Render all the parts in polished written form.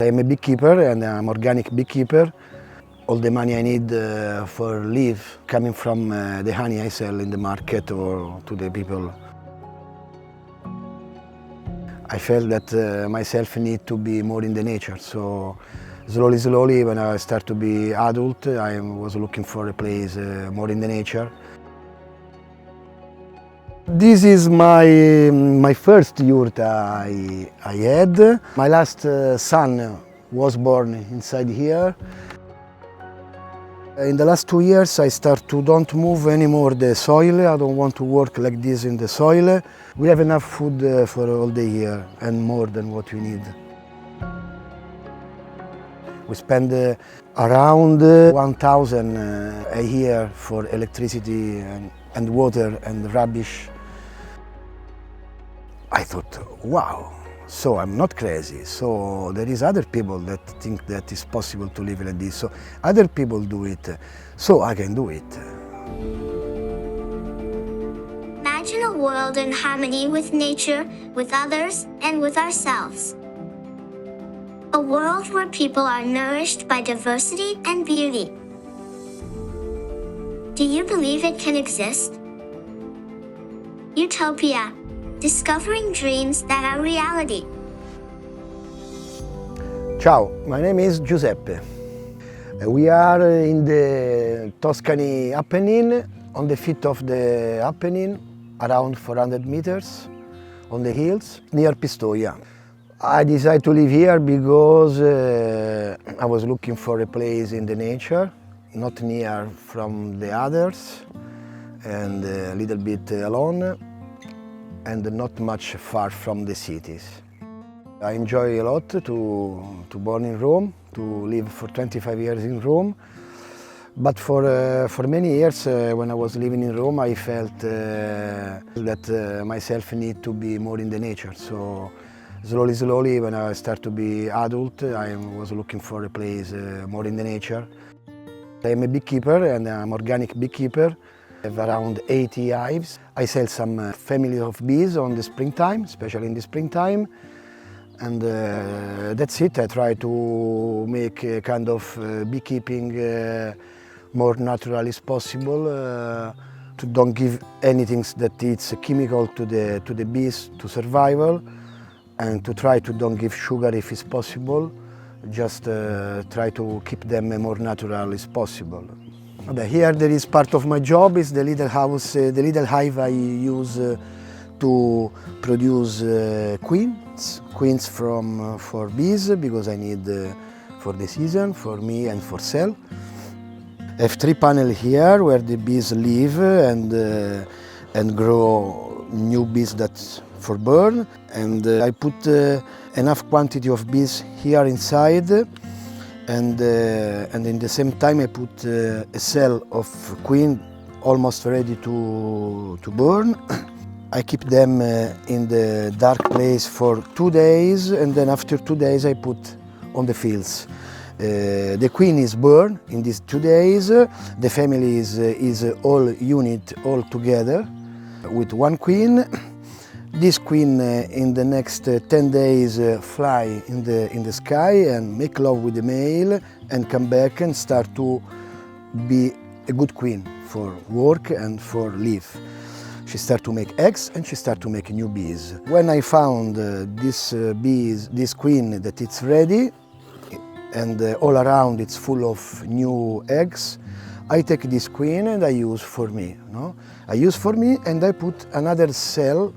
I'm a beekeeper and I'm organic beekeeper. All the money I need for live coming from the honey I sell in the market or to the people. I felt that myself need to be more in the nature, so slowly when I start to be adult, I was looking for a place more in the nature. This is my first yurt I had. My last son was born inside here. In the last 2 years I start to don't move anymore the soil. I don't want to work like this in the soil. We have enough food for all the year and more than what we need. We spend around 1,000 a year for electricity and water and rubbish. I thought, wow, so I'm not crazy. So there is other people that think that it's possible to live like this. So other people do it, so I can do it. Imagine a world in harmony with nature, with others, and with ourselves. A world where people are nourished by diversity and beauty. Do you believe it can exist? Utopia. Discovering dreams that are reality. Ciao, my name is Giuseppe. We are in the Tuscany Apennine, on the feet of the Apennine, around 400 meters on the hills, near Pistoia. I decided to live here because I was looking for a place in the nature, not near from the others, and a little bit alone, and not much far from the cities. I enjoy a lot to born in Rome, to live for 25 years in Rome. But for many years when I was living in Rome, I felt that myself need to be more in the nature. So slowly when I start to be adult, I was looking for a place more in the nature. I'm a beekeeper and I'm organic beekeeper. I have around 80 hives. I sell some family of bees on the springtime, especially in the springtime. And that's it. I try to make a kind of beekeeping more natural as possible, to don't give anything that it's chemical to the bees to survival, and to try to don't give sugar if it's possible. Just try to keep them more natural as possible. Here there is part of my job is the little house, the little hive I use to produce queens for bees, because I need for the season, for me and for sale. I have 3 panels here where the bees live and grow new bees that's for burn. And I put enough quantity of bees here inside. And in the same time I put a cell of queen almost ready to burn. I keep them in the dark place for 2 days, and then after 2 days I put on the fields. The queen is burned in these 2 days. The family is all unit all together with 1 queen. This queen in the next 10 days fly in the sky and make love with the male and come back and start to be a good queen for work and for live. She start to make eggs and she start to make new bees. When I found this queen that it's ready and all around it's full of new eggs, I take this queen and I use for me. No? I use for me and I put another cell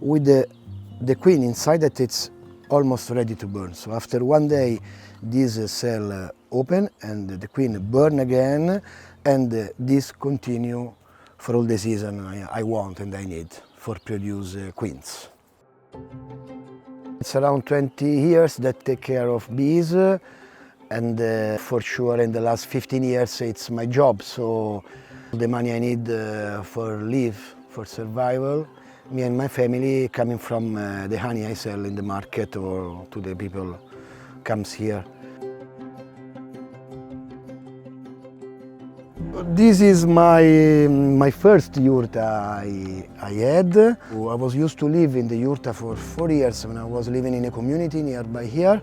with the queen inside that it's almost ready to burn. So after 1 day this cell open and the queen burn again, and this continue for all the season I want and I need for produce queens. It's around 20 years that take care of bees, and for sure in the last 15 years it's my job. So the money I need for live, for survival, me and my family coming from the honey I sell in the market or to the people comes here. This is my first yurt I had. I was used to live in the yurt for 4 years when I was living in a community nearby here.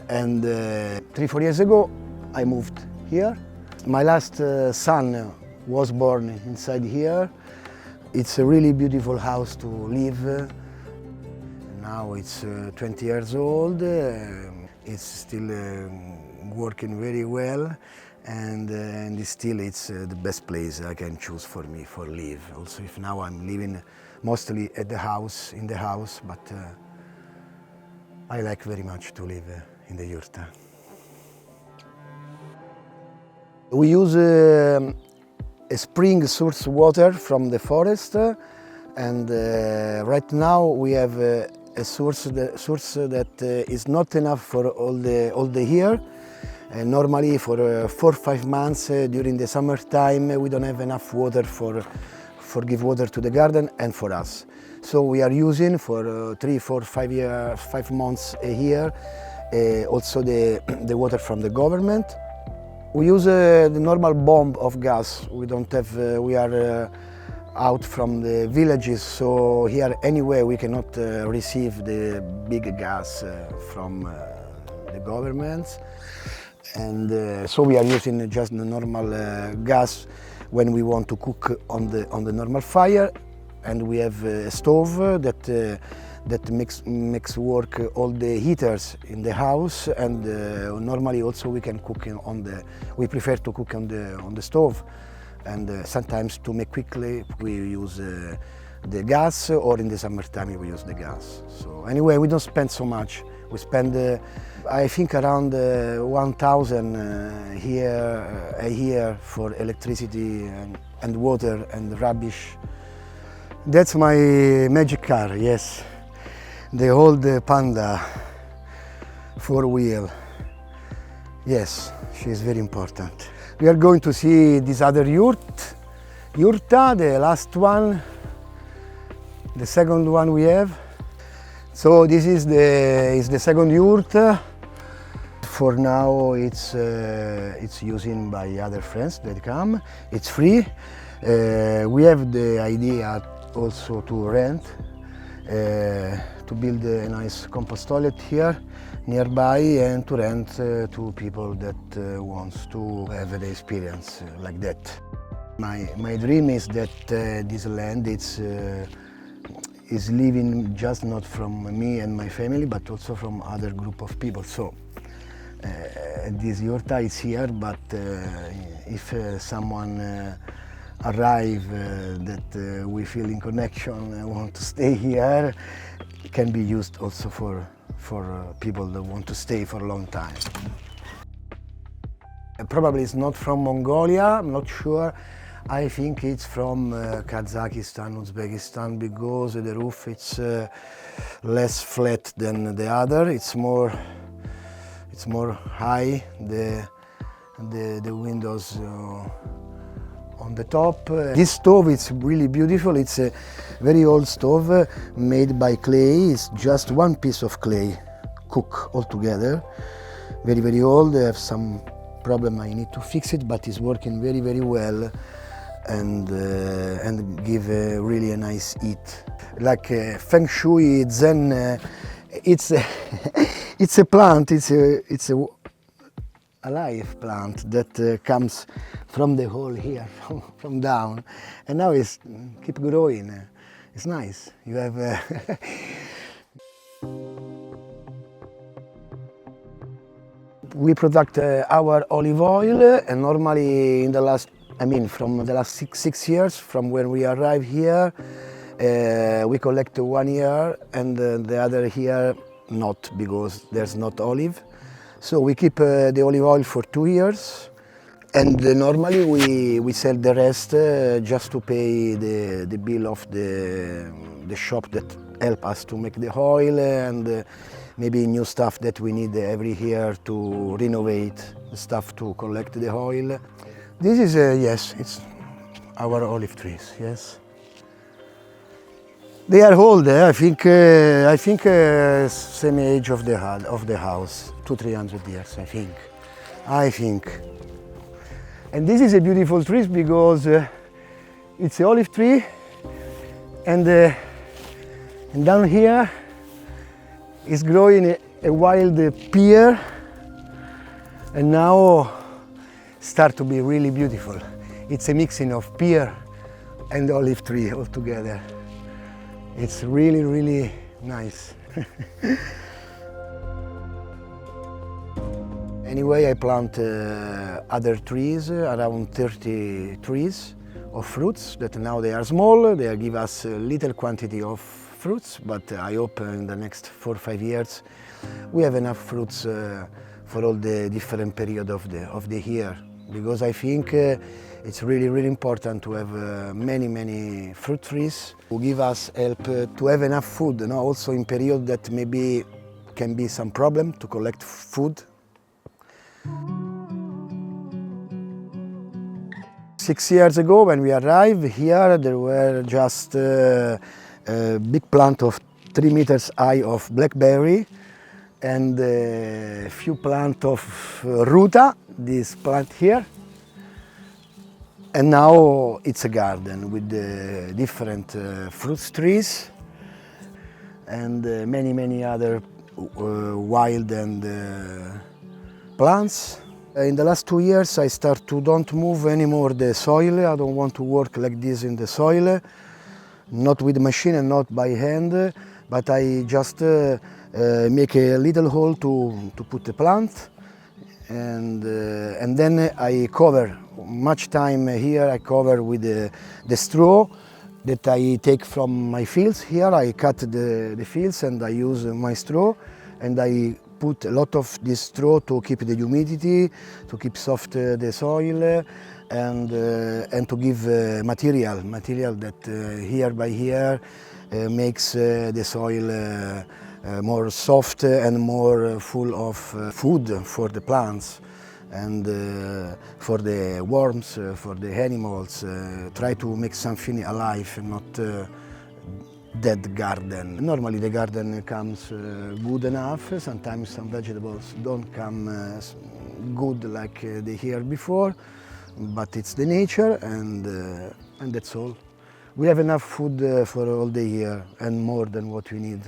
And 3-4 years ago, I moved here. My last son was born inside here. It's a really beautiful house to live. Now it's 20 years old. It's still working very well, and still it's the best place I can choose for me for live. Also, if now I'm living mostly at the house, in the house, but I like very much to live in the yurta. We use a spring source water from the forest, and right now we have a source that is not enough for all the year. Normally for 4 or 5 months during the summertime we don't have enough water for give water to the garden and for us. So we are using for 3, 4, 5 months a year also the water from the government. We use the normal bomb of gas. We don't have, we are out from the villages, so here anyway we cannot receive the big gas from the government, and so we are using just the normal gas when we want to cook on the normal fire, and we have a stove that makes work all the heaters in the house, and normally also we can cook we prefer to cook on the stove. And sometimes to make quickly we use the gas, or in the summertime we use the gas. So anyway, we don't spend so much. We spend I think around 1,000 here a year for electricity and water and rubbish. That's my magic car, yes. The old Panda 4-wheel. Yes, she is very important. We are going to see this other yurta, the last one, the second one we have. So this is the second yurta. For now, it's using by other friends that come. It's free. We have the idea also to rent, to build a nice compost toilet here nearby, and to rent to people that wants to have the experience like that. My dream is that this land is living just not from me and my family, but also from other group of people. So this yurta is here, but if someone arrive that we feel in connection and want to stay here, it can be used also for people that want to stay for a long time. Probably it's not from Mongolia, I'm not sure. I think it's from Kazakhstan, Uzbekistan, because the roof it's less flat than the other. It's more high. The windows on the top. This stove is really beautiful. It's a very old stove made by clay. It's just one piece of clay, cook all together. Very, very old. I have some problem. I need to fix it, but it's working very, very well, and give really a nice heat. Like Feng Shui, Zen. It's it's a plant. It's a live plant that comes from the hole here, from down, and now it's keep growing. It's nice. You have. We product our olive oil, and normally in the last, from the last six years, from when we arrive here, we collect 1 year, and the other year not, because there's not olive. So we keep the olive oil for 2 years, and normally we sell the rest just to pay the bill of the shop that help us to make the oil, and maybe new stuff that we need every year to renovate the stuff to collect the oil. This is yes, it's our olive trees. Yes, they are old. I think same age of the house, 200-300 years. I think. And this is a beautiful tree because it's an olive tree, and down here is growing a wild pear. And now start to be really beautiful. It's a mixing of pear and olive tree all together. It's really, really nice. Anyway, I plant other trees, around 30 trees of fruits that now they are small. They give us a little quantity of fruits, but I hope in the next 4 or 5 years we have enough fruits for all the different period of the year. Because I think it's really, really important to have many fruit trees who give us help to have enough food, you know, also in period that maybe can be some problem to collect food. 6 years ago when we arrived here, there were just a big plant of 3 meters high of blackberry and a few plants of ruta, this plant here. And now it's a garden with different fruit trees and many other wild and plants. In the last 2 years I start to don't move anymore the soil. I don't want to work like this in the soil, not with machine and not by hand, but I just make a little hole to put the plant, and then I cover. Much time here I cover with the straw that I take from my fields. Here I cut the fields and I use my straw, and I put a lot of this straw to keep the humidity, to keep soft the soil, and to give material that year by year makes the soil more soft and more full of food for the plants and for the worms, for the animals. Try to make something alive and not dead garden. Normally the garden comes good enough. Sometimes some vegetables don't come good like the year before, but it's the nature, and that's all. We have enough food for all the year and more than what we need.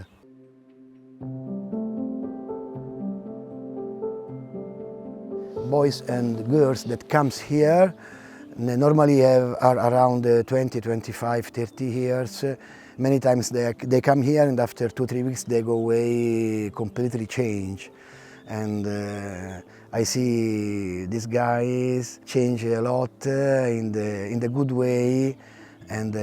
Boys and girls that comes here normally are around 20, 25, 30 years. Many times they come here and after 2-3 weeks they go away completely changed. And I see these guys change a lot in the good way, and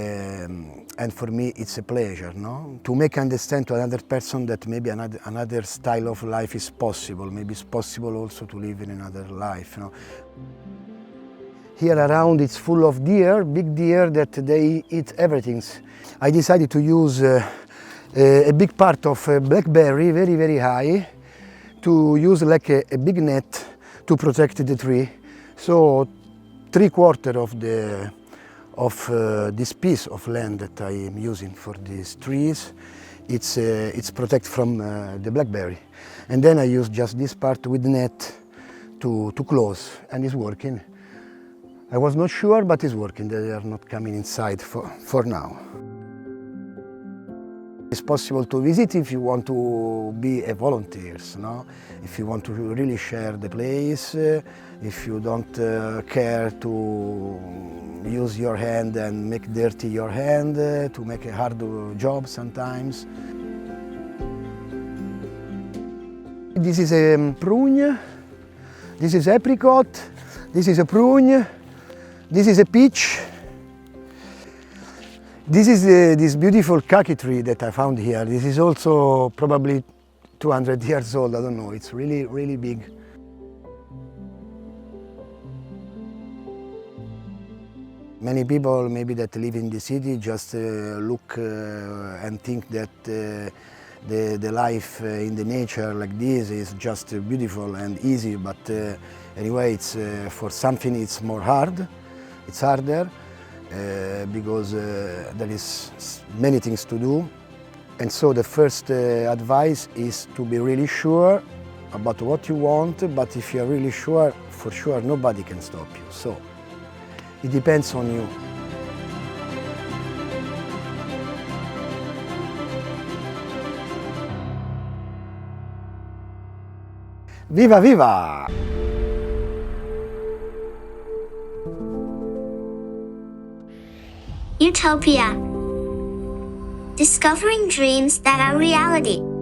for me it's a pleasure, no? To make understand to another person that maybe another style of life is possible. Maybe it's possible also to live in another life, no? Here around it's full of deer, big deer that they eat everything. I decided to use a big part of blackberry, very high, to use like a big net to protect the tree. So 3/4 of this piece of land that I am using for these trees, it's protected from the blackberry. And then I use just this part with net to close, and it's working. I was not sure, but it's working. They are not coming inside for now. It's possible to visit if you want to be a volunteer, no? If you want to really share the place, if you don't care to use your hand and make dirty your hand, to make a hard job sometimes. This is a prune, this is apricot, this is a prune, this is a peach. This is this beautiful kaki tree that I found here. This is also probably 200 years old, I don't know. It's really big. Many people maybe that live in the city just look and think that the life in the nature like this is just beautiful and easy, but anyway, it's for something it's more hard. It's harder. Because there is many things to do, and so the first advice is to be really sure about what you want. But if you are really sure, for sure nobody can stop you. So it depends on you. Viva viva! Utopia. Discovering dreams that are reality.